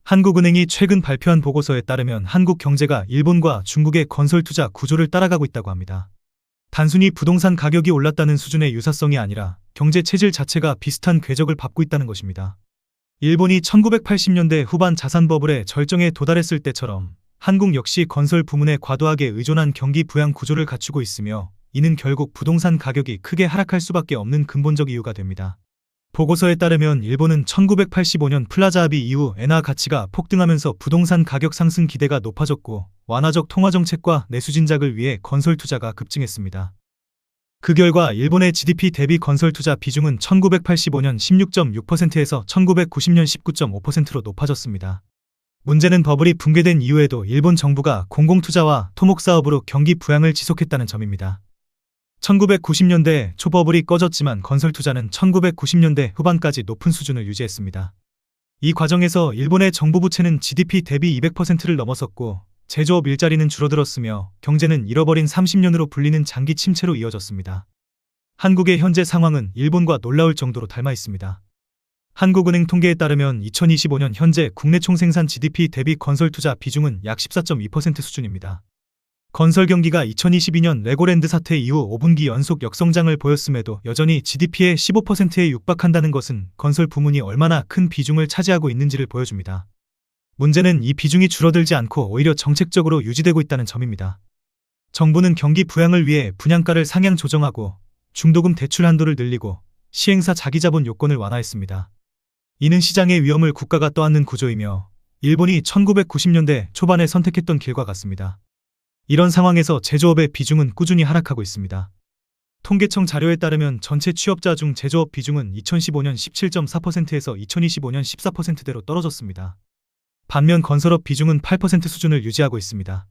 한국은행이 최근 발표한 보고서에 따르면 한국 경제가 일본과 중국의 건설 투자 구조를 따라가고 있다고 합니다. 단순히 부동산 가격이 올랐다는 수준의 유사성이 아니라 경제 체질 자체가 비슷한 궤적을 밟고 있다는 것입니다. 일본이 1980년대 후반 자산 버블의 절정에 도달했을 때처럼 한국 역시 건설 부문에 과도하게 의존한 경기 부양 구조를 갖추고 있으며 이는 결국 부동산 가격이 크게 하락할 수밖에 없는 근본적 이유가 됩니다. 보고서에 따르면 일본은 1985년 플라자 합의 이후 엔화 가치가 폭등하면서 부동산 가격 상승 기대가 높아졌고 완화적 통화정책과 내수 진작을 위해 건설 투자가 급증했습니다. 그 결과 일본의 GDP 대비 건설 투자 비중은 1985년 16.6%에서 1990년 19.5%로 높아졌습니다. 문제는 버블이 붕괴된 이후에도 일본 정부가 공공투자와 토목사업으로 경기 부양을 지속했다는 점입니다. 1990년대 초버블이 꺼졌지만 건설 투자는 1990년대 후반까지 높은 수준을 유지했습니다. 이 과정에서 일본의 정부 부채는 GDP 대비 200%를 넘어섰고 제조업 일자리는 줄어들었으며 경제는 잃어버린 30년으로 불리는 장기 침체로 이어졌습니다. 한국의 현재 상황은 일본과 놀라울 정도로 닮아 있습니다. 한국은행 통계에 따르면 2025년 현재 국내 총생산 GDP 대비 건설 투자 비중은 약 14.2% 수준입니다. 건설 경기가 2022년 레고랜드 사태 이후 5분기 연속 역성장을 보였음에도 여전히 GDP의 15%에 육박한다는 것은 건설 부문이 얼마나 큰 비중을 차지하고 있는지를 보여줍니다. 문제는 이 비중이 줄어들지 않고 오히려 정책적으로 유지되고 있다는 점입니다. 정부는 경기 부양을 위해 분양가를 상향 조정하고 중도금 대출 한도를 늘리고 시행사 자기자본 요건을 완화했습니다. 이는 시장의 위험을 국가가 떠안는 구조이며 일본이 1990년대 초반에 선택했던 길과 같습니다. 이런 상황에서 제조업의 비중은 꾸준히 하락하고 있습니다. 통계청 자료에 따르면 전체 취업자 중 제조업 비중은 2015년 17.4%에서 2025년 14%대로 떨어졌습니다. 반면 건설업 비중은 8% 수준을 유지하고 있습니다.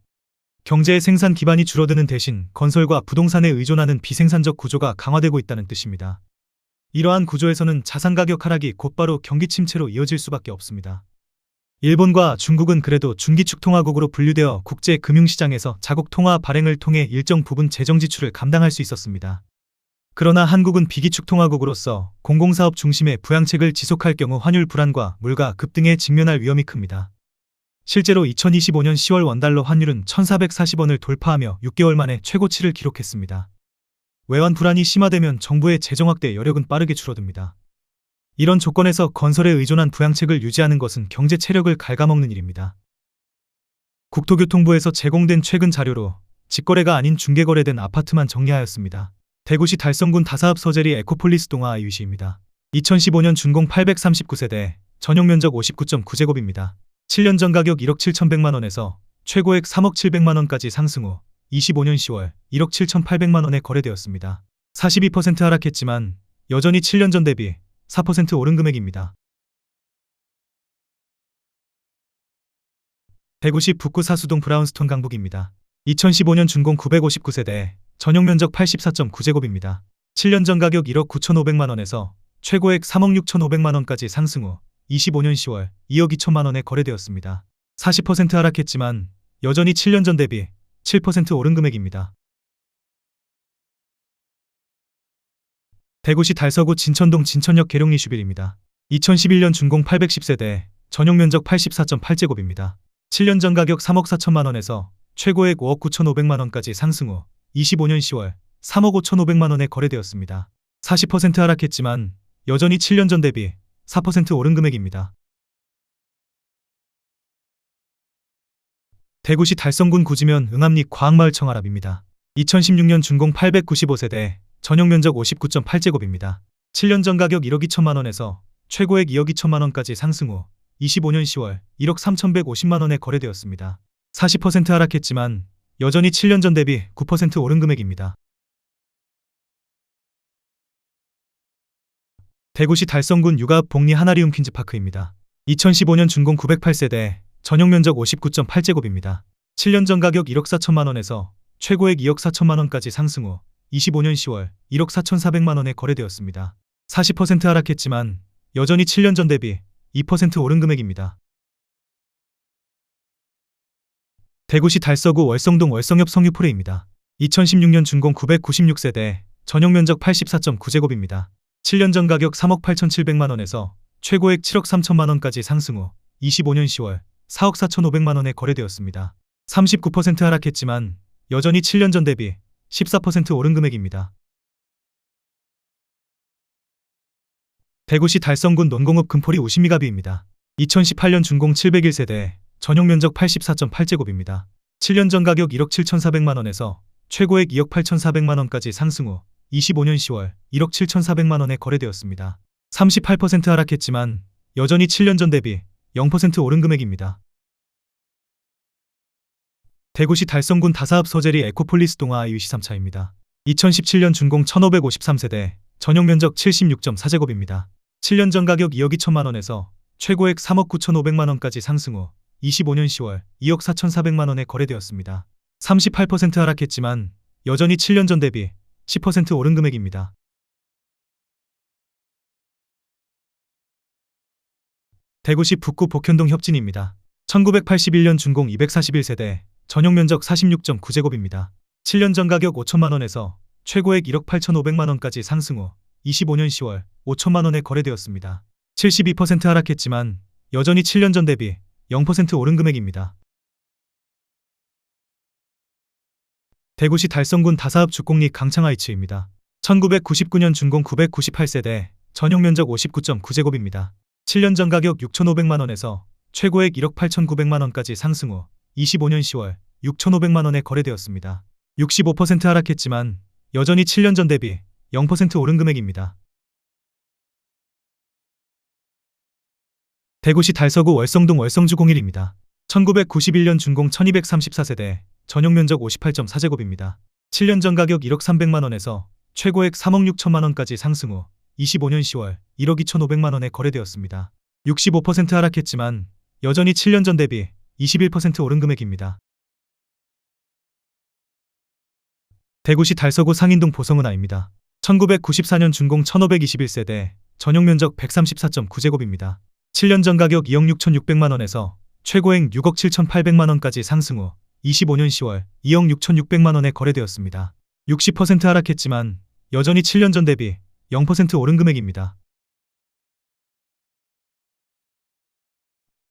경제의 생산 기반이 줄어드는 대신 건설과 부동산에 의존하는 비생산적 구조가 강화되고 있다는 뜻입니다. 이러한 구조에서는 자산 가격 하락이 곧바로 경기 침체로 이어질 수밖에 없습니다. 일본과 중국은 그래도 준기축 통화국으로 분류되어 국제 금융시장에서 자국 통화 발행을 통해 일정 부분 재정 지출을 감당할 수 있었습니다. 그러나 한국은 비기축 통화국으로서 공공사업 중심의 부양책을 지속할 경우 환율 불안과 물가 급등에 직면할 위험이 큽니다. 실제로 2025년 10월 원달러 환율은 1,440원을 돌파하며 6개월 만에 최고치를 기록했습니다. 외환 불안이 심화되면 정부의 재정 확대 여력은 빠르게 줄어듭니다. 이런 조건에서 건설에 의존한 부양책을 유지하는 것은 경제 체력을 갉아먹는 일입니다. 국토교통부에서 제공된 최근 자료로 직거래가 아닌 중개거래된 아파트만 정리하였습니다. 대구시 달성군 다사읍 서재리 에코폴리스 동아 아이위시입니다. 2015년 준공 839세대, 전용면적 59.9제곱입니다. 7년 전 가격 1억 7,100만원에서 최고액 3억 700만원까지 상승 후 25년 10월 1억 7,800만원에 거래되었습니다. 42% 하락했지만 여전히 7년 전 대비 4% 오른 금액입니다. 대구시 북구 사수동 브라운스톤 강북입니다. 2015년 준공 959세대, 전용면적 84.9제곱입니다. 7년 전 가격 1억 9,500만원에서 최고액 3억 6,500만원까지 상승 후 25년 10월 2억 2천만원에 거래되었습니다. 40% 하락했지만 여전히 7년 전 대비 7% 오른 금액입니다. 대구시 달서구 진천동 진천역 계룡리 슈빌입니다. 2011년 준공 810세대, 전용면적 84.8제곱입니다. 7년 전 가격 3억 4천만원에서 최고액 5억 9,500만원까지 상승 후 25년 10월 3억 5,500만원에 거래되었습니다. 40% 하락했지만 여전히 7년 전 대비 4% 오른 금액입니다. 대구시 달성군 구지면 응암리 과학마을 청아랍입니다. 2016년 준공 895세대, 전용면적 59.8제곱입니다. 7년 전 가격 1억 2천만원에서 최고액 2억 2천만원까지 상승 후 25년 10월 1억 3,150만원에 거래되었습니다. 40% 하락했지만 여전히 7년 전 대비 9% 오른 금액입니다. 대구시 달성군 육아읍 복리 하나리움 퀸즈파크입니다. 2015년 준공 908세대, 전용면적 59.8제곱입니다. 7년 전 가격 1억 4천만원에서 최고액 2억 4천만원까지 상승 후 25년 10월 1억 4,400만원에 거래되었습니다. 40% 하락했지만 여전히 7년 전 대비 2% 오른 금액입니다. 대구시 달서구 월성동 월성협 성유포레입니다. 2016년 준공 996세대, 전용면적 84.9제곱입니다. 7년 전 가격 3억 8,700만원에서 최고액 7억 3천만원까지 상승 후 25년 10월 4억 4,500만 원에 거래되었습니다. 39% 하락했지만 여전히 7년 전 대비 14% 오른 금액입니다. 대구시 달성군 논공읍 금포리 우시미가비입니다. 2018년 준공 701세대, 전용 면적 84.8제곱입니다. 7년 전 가격 1억 7,400만 원에서 최고액 2억 8,400만 원까지 상승 후 25년 10월 1억 7,400만 원에 거래되었습니다. 38% 하락했지만 여전히 7년 전 대비 0% 오른 금액입니다. 대구시 달성군 다사읍 서재리 에코폴리스 동아 IUC 3차입니다. 2017년 준공 1553세대, 전용 면적 76.4제곱입니다. 7년 전 가격 2억 2천만 원에서 최고액 3억 9,500만 원까지 상승 후 25년 10월 2억 4,400만 원에 거래되었습니다. 38% 하락했지만 여전히 7년 전 대비 10% 오른 금액입니다. 대구시 북구 복현동 협진입니다. 1981년 준공 241세대, 전용 면적 46.9제곱입니다. 7년 전 가격 5천만 원에서 최고액 1억 8,500만 원까지 상승 후 25년 10월 5천만 원에 거래되었습니다. 72% 하락했지만 여전히 7년 전 대비 0% 오른 금액입니다. 대구시 달성군 다사읍 주공리 강창하이츠입니다. 1999년 준공 998세대, 전용 면적 59.9제곱입니다. 7년 전 가격 6,500만 원에서 최고액 1억 8,900만 원까지 상승 후 25년 10월 6,500만 원에 거래되었습니다. 65% 하락했지만 여전히 7년 전 대비 0% 오른 금액입니다. 대구시 달서구 월성동 월성주 01입니다. 1991년 준공 1234세대, 전용 면적 58.4제곱입니다. 7년 전 가격 1억 300만 원에서 최고액 3억 6천만 원까지 상승 후 25년 10월 1억 2,500만 원에 거래되었습니다. 65% 하락했지만 여전히 7년 전 대비 21% 오른 금액입니다. 대구시 달서구 상인동 보성은하입니다. 1994년 준공 1521세대, 전용 면적 134.9제곱입니다. 7년 전 가격 2억 6,600만 원에서 최고액 6억 7,800만 원까지 상승 후 25년 10월 2억 6,600만 원에 거래되었습니다. 60% 하락했지만 여전히 7년 전 대비 0% 오른 금액입니다.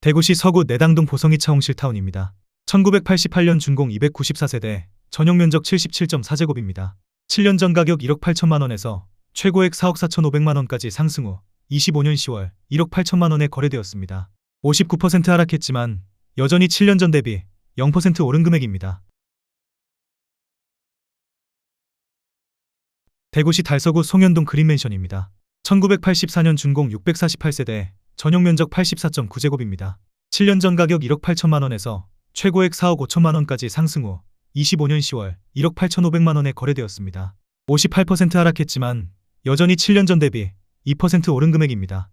대구시 서구 내당동 보성이 차홍실타운입니다. 1988년 준공 294세대, 전용 면적 77.4제곱입니다. 7년 전 가격 1억 8천만 원에서 최고액 4억 4,500만 원까지 상승 후 25년 10월 1억 8천만 원에 거래되었습니다. 59% 하락했지만 여전히 7년 전 대비 0% 오른 금액입니다. 대구시 달서구 송현동 그린맨션입니다. 1984년 준공 648세대, 전용 면적 84.9제곱입니다. 7년 전 가격 1억 8천만 원에서 최고액 4억 5천만 원까지 상승 후 25년 10월 1억 8,500만 원에 거래되었습니다. 58% 하락했지만 여전히 7년 전 대비 2% 오른 금액입니다.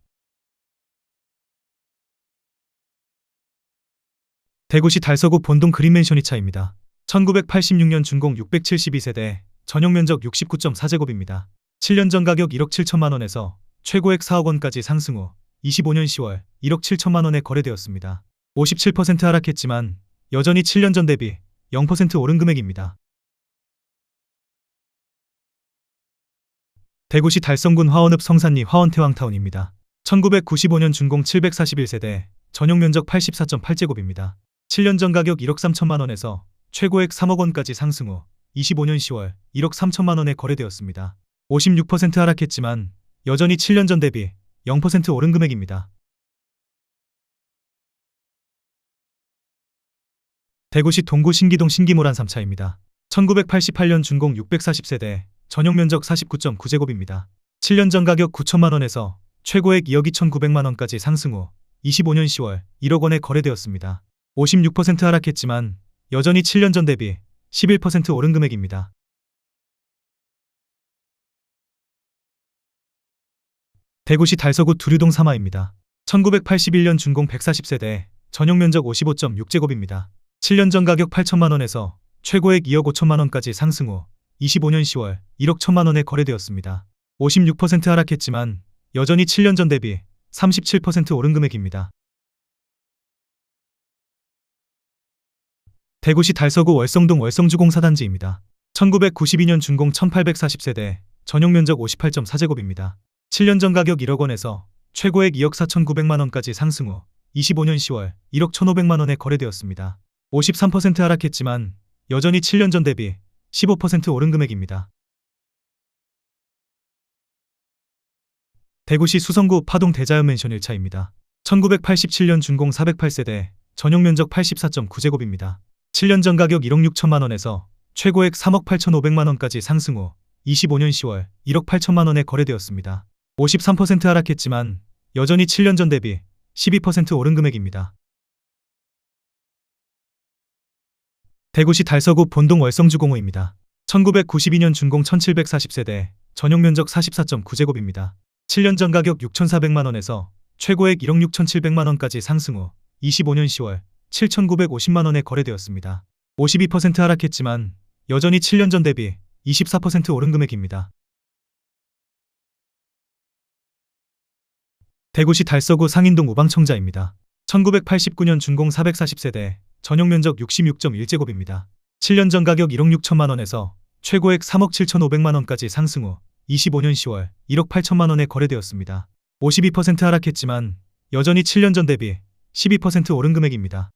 대구시 달서구 본동 그린맨션 2차입니다. 1986년 준공 672세대, 전용 면적 69.4제곱입니다. 7년 전 가격 1억 7천만 원에서 최고액 4억 원까지 상승 후 25년 10월 1억 7천만 원에 거래되었습니다. 57% 하락했지만 여전히 7년 전 대비 0% 오른 금액입니다. 대구시 달성군 화원읍 성산리 화원태왕타운입니다. 1995년 준공 741세대, 전용 면적 84.8제곱입니다. 7년 전 가격 1억 3천만 원에서 최고액 3억 원까지 상승 후 25년 10월 1억 3천만 원에 거래되었습니다. 56% 하락했지만 여전히 7년 전 대비 0% 오른 금액입니다. 대구시 동구 신기동 신기모란 3차입니다. 1988년 준공 640세대, 전용 면적 49.9제곱입니다. 7년 전 가격 9천만 원에서 최고액 2억 2,900만 원까지 상승 후 25년 10월 1억 원에 거래되었습니다. 56% 하락했지만 여전히 7년 전 대비 11% 오른 금액입니다. 대구시 달서구 두류동 3하입니다. 1981년 준공 140세대, 전용 면적 55.6제곱입니다. 7년 전 가격 8천만 원에서 최고액 2억 5천만 원까지 상승 후 25년 10월 1억 1천만 원에 거래되었습니다. 56% 하락했지만 여전히 7년 전 대비 37% 오른 금액입니다. 대구시 달서구 월성동 월성주공사단지입니다. 1992년 준공 1840세대, 전용 면적 58.4제곱입니다. 7년 전 가격 1억 원에서 최고액 2억 4,900만 원까지 상승 후 25년 10월 1억 1,500만 원에 거래되었습니다. 53% 하락했지만 여전히 7년 전 대비 15% 오른 금액입니다. 대구시 수성구 파동 대자연 맨션 1차입니다. 1987년 준공 408세대, 전용 면적 84.9제곱입니다. 7년 전 가격 1억 6천만 원에서 최고액 3억 8,500만 원까지 상승 후 25년 10월 1억 8천만 원에 거래되었습니다. 53% 하락했지만 여전히 7년 전 대비 12% 오른 금액입니다. 대구시 달서구 본동 월성주공호입니다. 1992년 준공 1740세대, 전용 면적 44.9제곱입니다. 7년 전 가격 6,400만 원에서 최고액 1억 6,700만 원까지 상승 후 25년 10월 7,950만 원에 거래되었습니다. 52% 하락했지만 여전히 7년 전 대비 24% 오른 금액입니다. 대구시 달서구 상인동 우방청자입니다. 1989년 준공 440세대, 전용 면적 66.1제곱입니다. 7년 전 가격 1억 6천만 원에서 최고액 3억 7,500만 원까지 상승 후 25년 10월 1억 8천만 원에 거래되었습니다. 52% 하락했지만 여전히 7년 전 대비 12% 오른 금액입니다.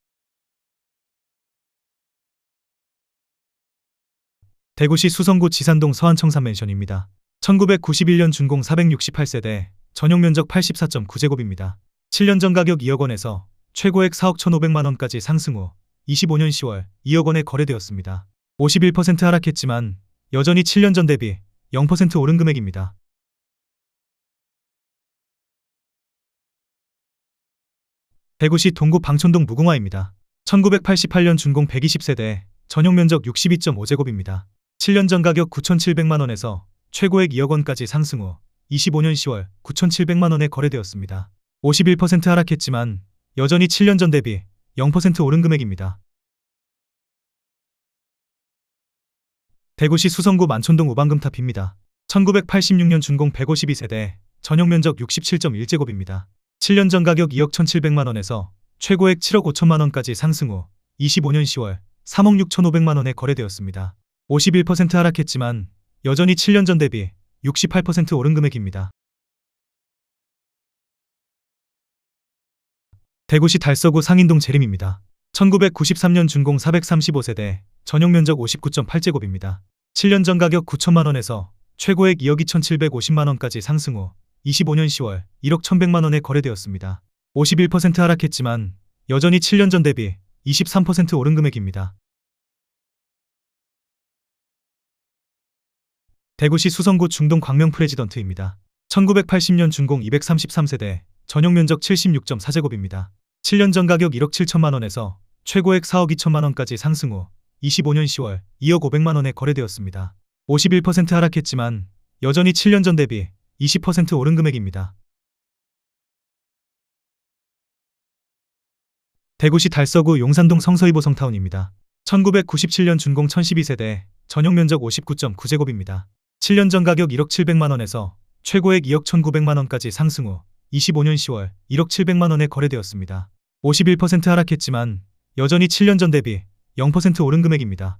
대구시 수성구 지산동 서안청산 맨션입니다. 1991년 준공 468세대, 전용 면적 84.9제곱입니다. 7년 전 가격 2억 원에서 최고액 4억 1,500만 원까지 상승 후 25년 10월 2억 원에 거래되었습니다. 51% 하락했지만 여전히 7년 전 대비 0% 오른 금액입니다. 대구시 동구 방촌동 무궁화입니다. 1988년 준공 120세대, 전용 면적 62.5제곱입니다. 7년 전 가격 9,700만 원에서 최고액 2억 원까지 상승 후 25년 10월 9,700만 원에 거래되었습니다. 51% 하락했지만 여전히 7년 전 대비 0% 오른 금액입니다. 대구시 수성구 만촌동 우방금탑입니다. 1986년 준공 152세대, 전용 면적 67.1제곱입니다. 7년 전 가격 2억 1,700만 원에서 최고액 7억 5천만 원까지 상승 후 25년 10월 3억 6,500만 원에 거래되었습니다. 51% 하락했지만 여전히 7년 전 대비 68% 오른 금액입니다. 대구시 달서구 상인동 재림입니다. 1993년 준공 435세대, 전용 면적 59.8제곱입니다. 7년 전 가격 9천만 원에서 최고액 2억 2,750만 원까지 상승 후 25년 10월 1억 1,100만 원에 거래되었습니다. 51% 하락했지만 여전히 7년 전 대비 23% 오른 금액입니다. 대구시 수성구 중동 광명 프레지던트입니다. 1980년 준공 233세대, 전용 면적 76.4제곱입니다. 7년 전 가격 1억 7천만 원에서 최고액 4억 2천만 원까지 상승 후 25년 10월 2억 500만 원에 거래되었습니다. 51% 하락했지만 여전히 7년 전 대비 20% 오른 금액입니다. 대구시 달서구 용산동 성서이보 성타운입니다. 1997년 준공 1012세대, 전용 면적 59.9제곱입니다. 7년 전 가격 1억 700만 원에서 최고액 2억 1,900만 원까지 상승 후 25년 10월 1억 700만 원에 거래되었습니다. 51% 하락했지만 여전히 7년 전 대비 0% 오른 금액입니다.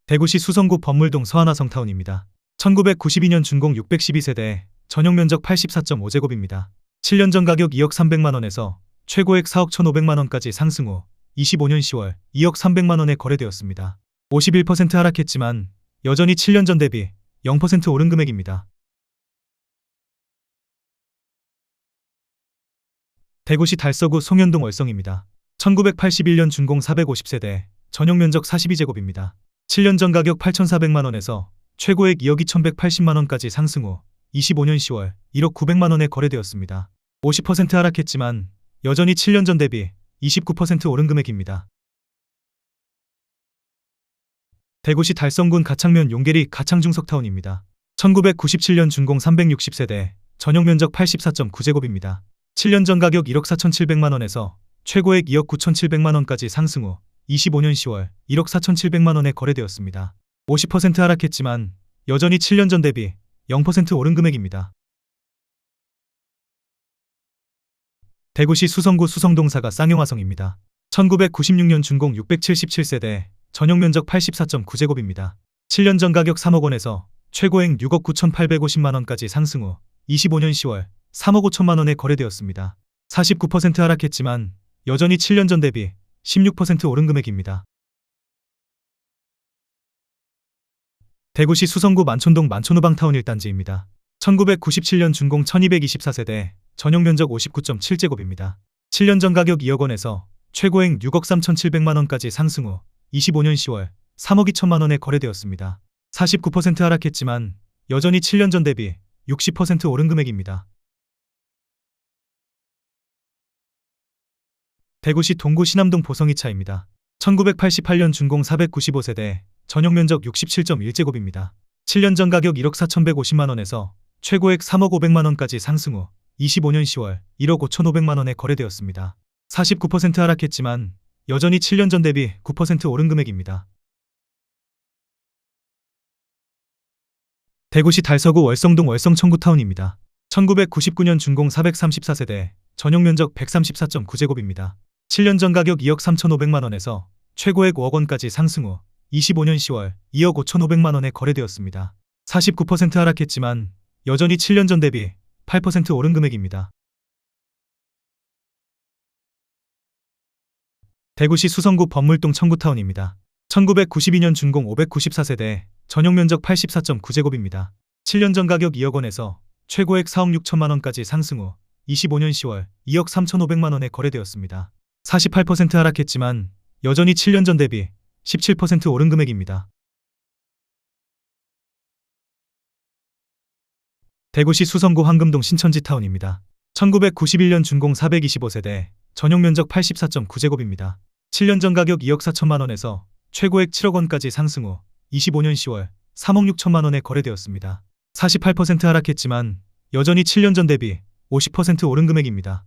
대구시 수성구 범물동 서하나 성타운입니다. 1992년 준공 612세대, 전용 면적 84.5제곱입니다. 7년 전 가격 2억 300만 원에서 최고액 4억 1,500만 원까지 상승 후 25년 10월 2억 300만 원에 거래되었습니다. 51% 하락했지만 여전히 7년 전 대비 0% 오른 금액입니다. 대구시 달서구 송현동 월성입니다. 1981년 준공 450세대, 전용 면적 42제곱입니다. 7년 전 가격 8,400만 원에서 최고액 2억 2,180만 원까지 상승 후 25년 10월 1억 900만 원에 거래되었습니다. 50% 하락했지만 여전히 7년 전 대비 29% 오른 금액입니다. 대구시 달성군 가창면 용계리 가창중석타운입니다. 1997년 준공 360세대, 전용 면적 84.9제곱입니다. 7년 전 가격 1억 4,700만 원에서 최고액 2억 9,700만 원까지 상승 후 25년 10월 1억 4,700만 원에 거래되었습니다. 50% 하락했지만 여전히 7년 전 대비 0% 오른 금액입니다. 대구시 수성구 수성동사가 쌍용화성입니다. 1996년 준공 677세대, 전용 면적 84.9제곱입니다. 7년 전 가격 3억 원에서 최고액 6억 9,850만 원까지 상승 후 25년 10월 3억 5천만 원에 거래되었습니다. 49% 하락했지만 여전히 7년 전 대비 16% 오른 금액입니다. 대구시 수성구 만촌동 만촌우방타운 1단지입니다. 1997년 준공 1224세대, 전용 면적 59.7제곱입니다. 7년 전 가격 2억 원에서 최고액 6억 3,700만 원까지 상승 후 25년 10월 3억 2천만 원에 거래되었습니다. 49% 하락했지만 여전히 7년 전 대비 60% 오른 금액입니다. 대구시 동구 신암동 보성이차입니다. 1988년 준공 495세대, 전용 면적 67.1제곱입니다. 7년 전 가격 1억 4,150만 원에서 최고액 3억 500만 원까지 상승 후 25년 10월 1억 5,500만 원에 거래되었습니다. 49% 하락했지만 여전히 7년 전 대비 9% 오른 금액입니다. 대구시 달서구 월성동 월성청구타운입니다. 1999년 준공 434세대, 전용 면적 134.9제곱입니다. 7년 전 가격 2억 3,500만 원에서 최고액 5억 원까지 상승 후 25년 10월 2억 5,500만 원에 거래되었습니다. 49% 하락했지만 여전히 7년 전 대비 8% 오른 금액입니다. 대구시 수성구 범물동 청구타운입니다. 1992년 준공 594세대, 전용 면적 84.9제곱입니다. 7년 전 가격 2억 원에서 최고액 4억 6천만 원까지 상승 후 25년 10월 2억 3,500만 원에 거래되었습니다. 48% 하락했지만 여전히 7년 전 대비 17% 오른 금액입니다. 대구시 수성구 황금동 신천지타운입니다. 1991년 준공 425세대, 전용 면적 84.9제곱입니다. 7년 전 가격 2억 4천만 원에서 최고액 7억 원까지 상승 후 25년 10월 3억 6천만 원에 거래되었습니다. 48% 하락했지만 여전히 7년 전 대비 50% 오른 금액입니다.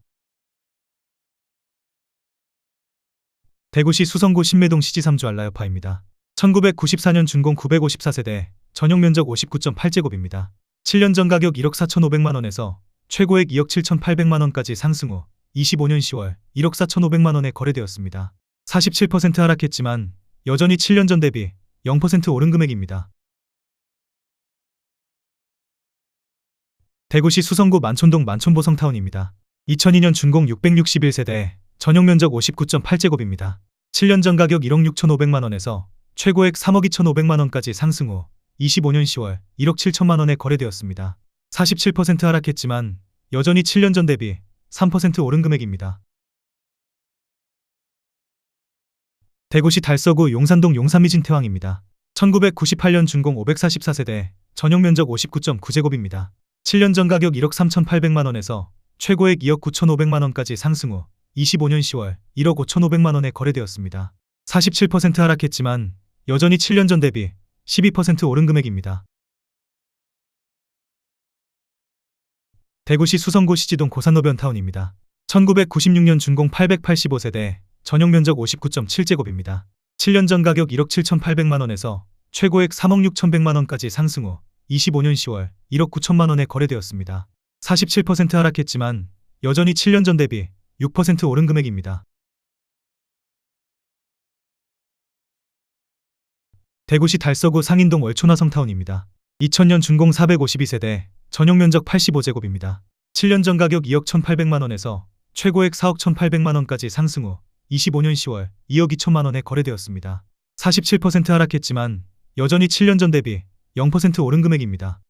대구시 수성구 신매동 시지3주 알라요파입니다. 1994년 준공 954세대, 전용 면적 59.8제곱입니다. 7년 전 가격 1억 4,500만 원에서 최고액 2억 7,800만 원까지 상승 후 25년 10월 1억 4,500만 원에 거래되었습니다. 47% 하락했지만 여전히 7년 전 대비 0% 오른 금액입니다. 대구시 수성구 만촌동 만촌보성타운입니다. 2002년 준공 661세대, 전용 면적 59.8제곱입니다. 7년 전 가격 1억 6,500만 원에서 최고액 3억 2,500만 원까지 상승 후 25년 10월 1억 7천만 원에 거래되었습니다. 47% 하락했지만 여전히 7년 전 대비 3% 오른 금액입니다. 대구시 달서구 용산동 용산미진태왕입니다. 1998년 준공 544세대, 전용 면적 59.9제곱입니다. 7년 전 가격 1억 3,800만 원에서 최고액 2억 9,500만 원까지 상승 후 25년 10월 1억 5,500만 원에 거래되었습니다. 47% 하락했지만 여전히 7년 전 대비 12% 오른 금액입니다. 대구시 수성구 시지동 고산로변타운입니다. 1996년 준공 885세대, 전용 면적 59.7제곱입니다. 7년 전 가격 1억 7,800만 원에서 최고액 3억 6,100만 원까지 상승 후 25년 10월 1억 9천만 원에 거래되었습니다. 47% 하락했지만 여전히 7년 전 대비 6% 오른 금액입니다. 대구시 달서구 상인동 월촌화성타운입니다. 2000년 준공 452세대, 전용 면적 85제곱입니다. 7년 전 가격 2억 1,800만 원에서 최고액 4억 1,800만 원까지 상승 후 25년 10월 2억 2천만 원에 거래되었습니다. 47% 하락했지만 여전히 7년 전 대비 0% 오른 금액입니다.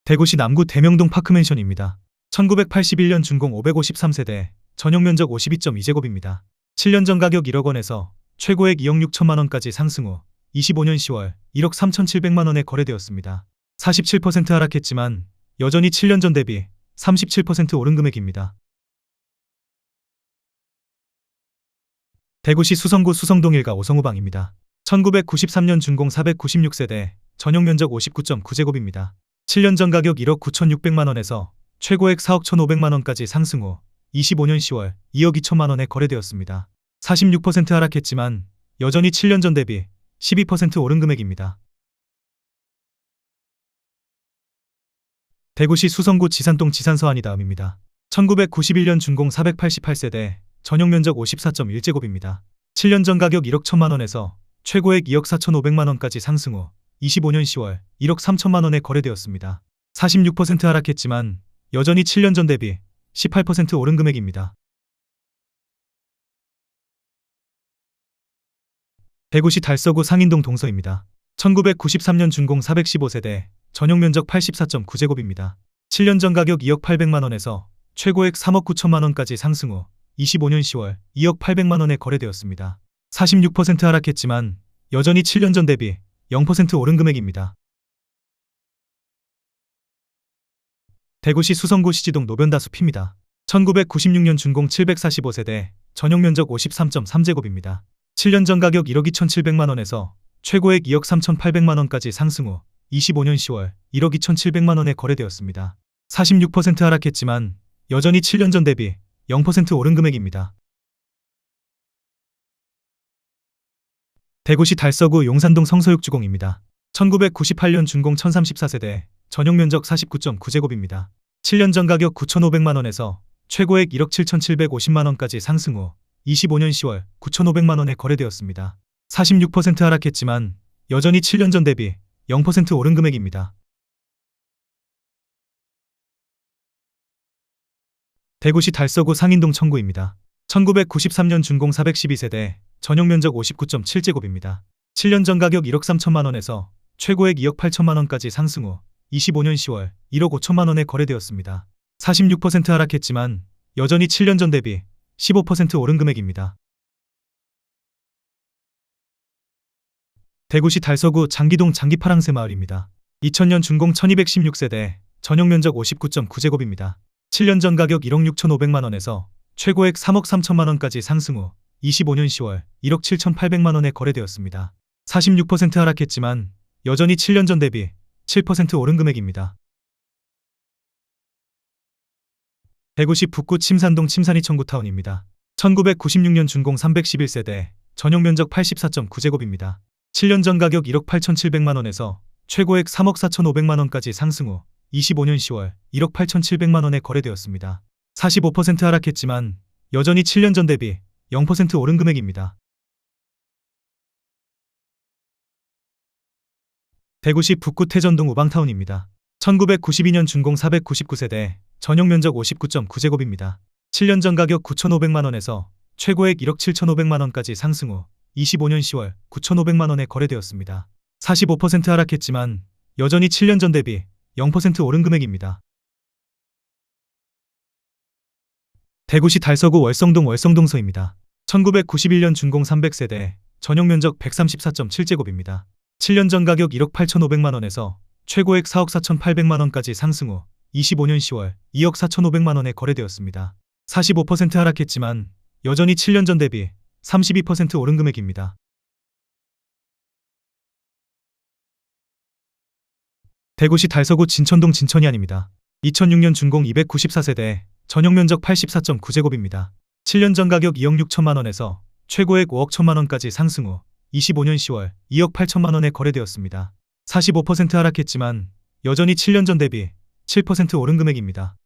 대구시 남구 대명동 파크맨션입니다. 1981년 준공 553세대, 전용 면적 52.2제곱입니다. 7년 전 가격 1억 원에서 최고액 2억 6천만 원까지 상승 후 25년 10월 1억 3,700만 원에 거래되었습니다. 47% 하락했지만 여전히 7년 전 대비 37% 오른 금액입니다. 대구시 수성구 수성동 1가 오성우방입니다. 1993년 준공 496세대, 전용 면적 59.9제곱입니다. 7년 전 가격 1억 9,600만 원에서 최고액 4억 1,500만 원까지 상승 후 25년 10월 2억 2천만 원에 거래되었습니다. 46% 하락했지만 여전히 7년 전 대비 12% 오른 금액입니다. 대구시 수성구 지산동 지산서안이 다음입니다. 1991년 준공 488세대, 전용 면적 54.1제곱입니다. 7년 전 가격 1억 1천만 원에서 최고액 2억 4,500만 원까지 상승 후 25년 10월 1억 3천만 원에 거래되었습니다. 46% 하락했지만 여전히 7년 전 대비 18% 오른 금액입니다. 대구시 달서구 상인동 동서입니다. 1993년 준공 415세대, 전용 면적 84.9제곱입니다. 7년 전 가격 2억 800만 원에서 최고액 3억 9천만 원까지 상승 후 25년 10월 2억 800만 원에 거래되었습니다. 46% 하락했지만 여전히 7년 전 대비 0% 오른 금액입니다. 대구시 수성구 시지동 노변다숲입니다. 1996년 준공 745세대, 전용 면적 53.3제곱입니다. 7년 전 가격 1억 2,700만 원에서 최고액 2억 3,800만 원까지 상승 후 25년 10월 1억 2,700만 원에 거래되었습니다. 46% 하락했지만 여전히 7년 전 대비 0% 오른 금액입니다. 대구시 달서구 용산동 성서육주공입니다. 1998년 준공 1034세대, 전용 면적 49.9제곱입니다. 7년 전 가격 9,500만 원에서 최고액 1억 7,750만 원까지 상승 후 25년 10월 9,500만 원에 거래되었습니다. 46% 하락했지만 여전히 7년 전 대비 0% 오른 금액입니다. 대구시 달서구 상인동 청구입니다. 1993년 준공 412세대, 전용 면적 59.7제곱입니다. 7년 전 가격 1억 3천만 원에서 최고액 2억 8천만 원까지 상승 후 25년 10월 1억 5천만 원에 거래되었습니다. 46% 하락했지만 여전히 7년 전 대비 15% 오른 금액입니다. 대구시 달서구 장기동 장기파랑새 마을입니다. 2000년 준공 1216세대, 전용 면적 59.9제곱입니다. 7년 전 가격 1억 6,500만 원에서 최고액 3억 3천만 원까지 상승 후 25년 10월 1억 7,800만 원에 거래되었습니다. 46% 하락했지만 여전히 7년 전 대비 7% 오른 금액입니다. 대구시 북구 침산동 침산이 청구타운입니다. 1996년 준공 311세대, 전용 면적 84.9제곱입니다. 7년 전 가격 1억 8,700만 원에서 최고액 3억 4,500만 원까지 상승 후 25년 10월 1억 8,700만 원에 거래되었습니다. 45% 하락했지만 여전히 7년 전 대비 0% 오른 금액입니다. 대구시 북구 태전동 우방타운입니다. 1992년 준공 499세대, 전용 면적 59.9제곱입니다. 7년 전 가격 9,500만 원에서 최고액 1억 7,500만 원까지 상승 후 25년 10월 9,500만 원에 거래되었습니다. 45% 하락했지만 여전히 7년 전 대비 0% 오른 금액입니다. 대구시 달서구 월성동 월성동서입니다. 1991년 준공 300세대, 전용 면적 134.7제곱입니다. 7년 전 가격 1억 8,500만 원에서 최고액 4억 4,800만 원까지 상승 후 25년 10월 2억 4,500만 원에 거래되었습니다. 45% 하락했지만 여전히 7년 전 대비 32% 오른 금액입니다. 대구시 달서구 진천동 진천이안입니다. 2006년 준공 294세대, 전용 면적 84.9제곱입니다. 7년 전 가격 2억 6천만 원에서 최고액 5억 1천만 원까지 상승 후 25년 10월 2억 8천만 원에 거래되었습니다. 45% 하락했지만 여전히 7년 전 대비 7% 오른 금액입니다.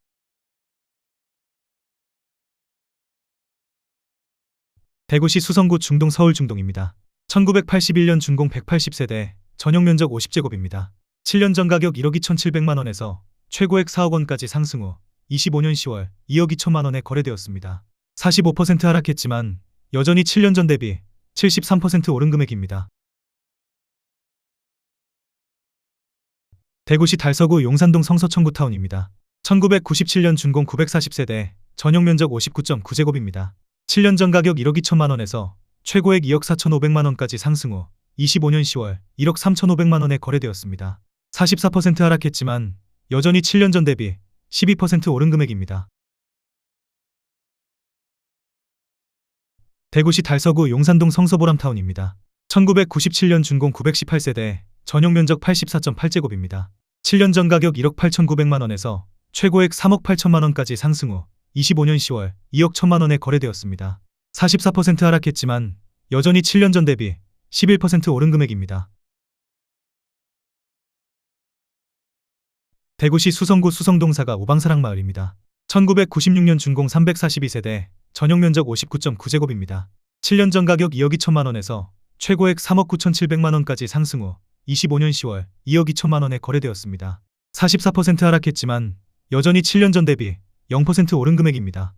대구시 수성구 중동 서울 중동입니다. 1981년 준공 180세대, 전용 면적 50제곱입니다. 7년 전 가격 1억 2,700만 원에서 최고액 4억 원까지 상승 후 25년 10월 2억 2천만 원에 거래되었습니다. 45% 하락했지만 여전히 7년 전 대비 73% 오른 금액입니다. 대구시 달서구 용산동 성서청구타운입니다. 1997년 준공 940세대, 전용 면적 59.9제곱입니다. 7년 전 가격 1억 2천만 원에서 최고액 2억 4,500만 원까지 상승 후 25년 10월 1억 3,500만 원에 거래되었습니다. 44% 하락했지만 여전히 7년 전 대비 12% 오른 금액입니다. 대구시 달서구 용산동 성서보람타운입니다. 1997년 준공 918세대, 전용 면적 84.8제곱입니다. 7년 전 가격 1억 8,900만 원에서 최고액 3억 8천만 원까지 상승 후 25년 10월 2억 1천만 원에 거래되었습니다. 44% 하락했지만 여전히 7년 전 대비 11% 오른 금액입니다. 대구시 수성구 수성동사가 우방사랑마을입니다. 1996년 준공 342세대, 전용 면적 59.9제곱입니다. 7년 전 가격 2억 2천만 원에서 최고액 3억 9,700만 원까지 상승 후 25년 10월 2억 2천만 원에 거래되었습니다. 44% 하락했지만 여전히 7년 전 대비 0% 오른 금액입니다.